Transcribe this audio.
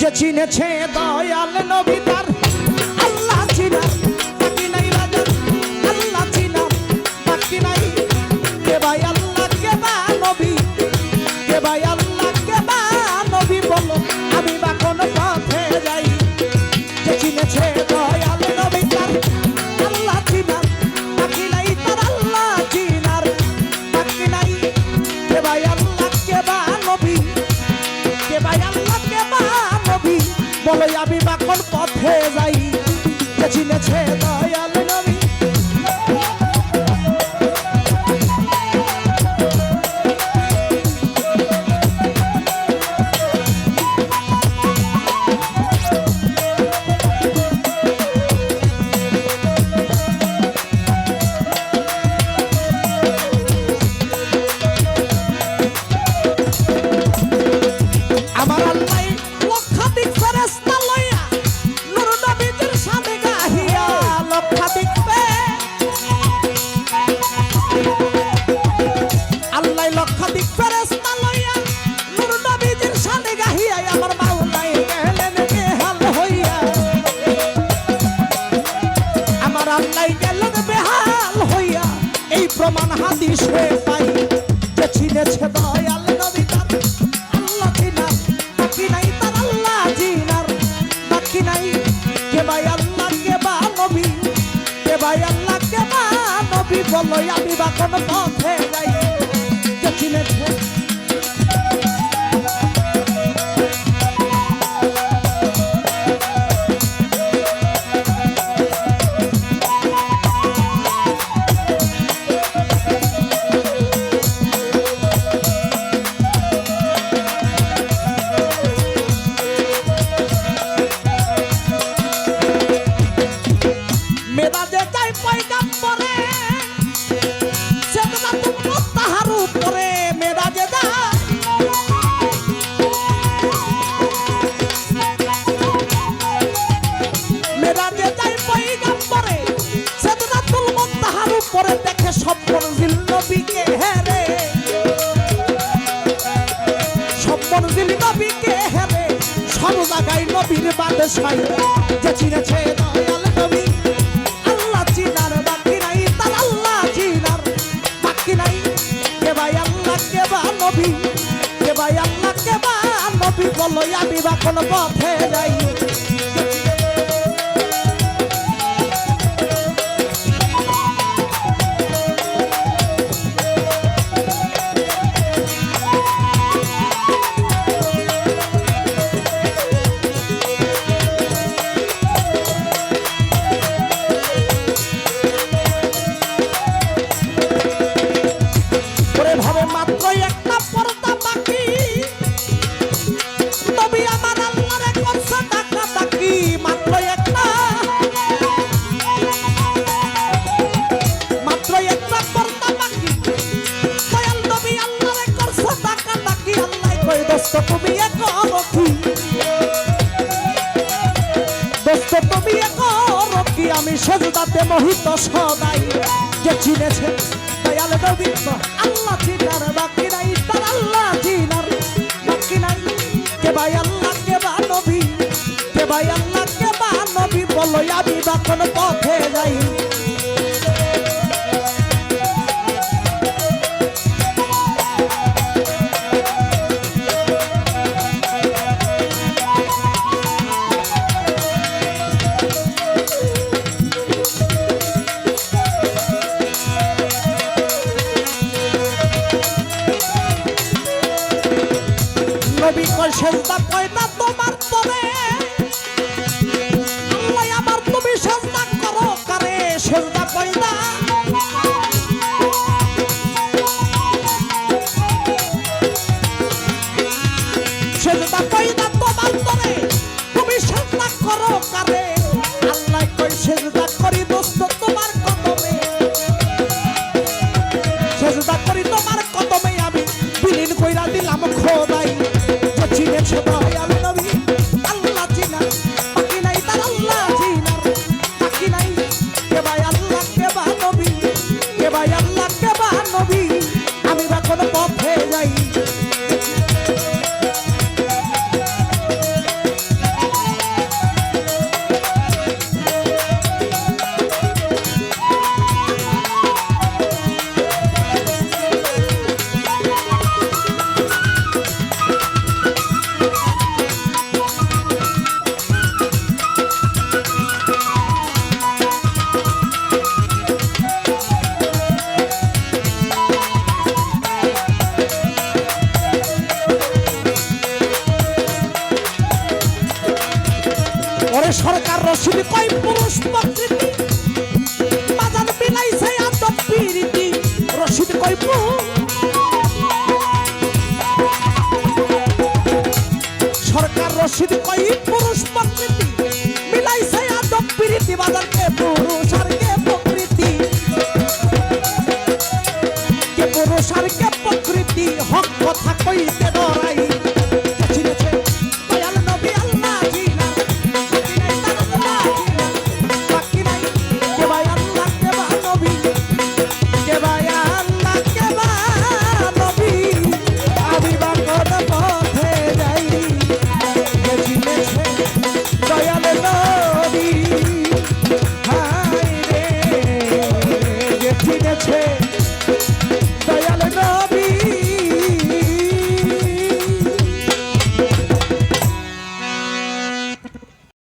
যে চিনেছে দয়াল নবী তার আল্লাহ চিনা বাকি নাই রাজা আল্লাহ চিনা বাকি নাই কে ভাই আল্লাহ কে বা নবী কে ভাই আল্লাহ কে বা নবী বলো আমি বা কোন পথে যাই যে চিনেছে দয়াল নবী তার আল্লাহ চিনা বাকি নাই তার আল্লাহ চিনার বাকি নাই কে ভাই আল্লাহ কে বা নবী কে ভাই আল্লাহ কে বা নবী বলো আমি বা কোন পথে যাই যে চিনেছে দয়াল নবী আমার আল্লাহ লক্ষাধিক ফেরেশতা লইয়া নূর নবীর সামনে গাহিয়া লক্ষাধিক আল্লাহ লক্ষাধিক ফেরেশতা লইয়া নূর নবীর সামনে গাহিয়া আমার মাওলাই গেলেন বেহাল হইয়া আমার আল্লাহ গেলেন বেহাল হইয়া এই প্রমাণ হাদিসে পাই যে চিনেছে দয়াল নবী তার আল্লাহ চিনার বাকি নাই তার আল্লাহ চিনার বাকি নাই কে ভাই আল্লাহ কে বা নবী কে ভাই আল্লাহ কে বা নবী বলো আমি বা কোন পথে যাই যে চিনেছে মেরাজে যাই পয়গম্বরে সিদরাতুল মুনতাহার উপরে মেরাজে যায় মেরাজে যাই পয়গম্বরে সিদরাতুল মুনতাহার উপরে দেখে সব্বর জিল নবীকে হেরে সব্বর জিল নবীকে হেরে সব জায়গায় নবীর বাদশাহী যে চিনেছে দয়াল নবী আল্লাহ চিনার বাকি নাই তার আল্লাহ চিনার বাকি নাই কে ভাই আল্লাহ কে বা নবী কে ভাই আল্লাহ কে বা নবী বলো আমি বা কোন পথে যাই ওরে ভাবে মাত্র একটা পর্দা বাকি নবী আমার আল্লাহরে করছে টাকা বাকি মাত্র একটা পর্দা বাকি দয়াল নবী আল্লাহরে করছে টাকা বাকি আল্লাহ কই দোস্ত তুমি একরকি দোস্ত তুমি একরকি আমি সেজদাতে মোহিত সদাই যে চিনেছে দয়াল নবী আল্লাহ চিনার বাকি নাই তার আল্লাহ চিনার বাকি নাই কে ভাই আল্লাহ কে বা নবী কে ভাই আল্লাহ কে বা নবী বলো আমি বা কোন পথে যাই নবী কয় সেজদা কয় না তোমার পরে আল্লাহ আমার তুমি সেজদা করো কারে সেজদা কয় না সেজদা কয় না তোমার পরে তুমি সেজদা করো কারে আল্লাহ কয় সেজদা করি দোস্ত তোমার কদমে সেজদা করি তোমার কদমে আমি বিলীন কইরা দিলাম খোদাই চিনেছে দয়াল নবী আল্লাহ চিনা বাকি নাই তার আল্লাহ চিনার বাকি নাই কে ভাই আল্লাহ কে বা নবী কে ভাই আল্লাহ কে বা নবী আমি বা কোন পথে যাই সরকার রশিদ কয় পুরুষ প্রকৃতি বাজার বিলাইছে আদব প্রীতি রশিদ কয় সরকার রশিদ কয় পুরুষ প্রকৃতি মিলাইছে আদব প্রীতি বাজার কে পুরুষ আর কে প্রকৃতি কে পুরুষ আর কে প্রকৃতি হক কথা কই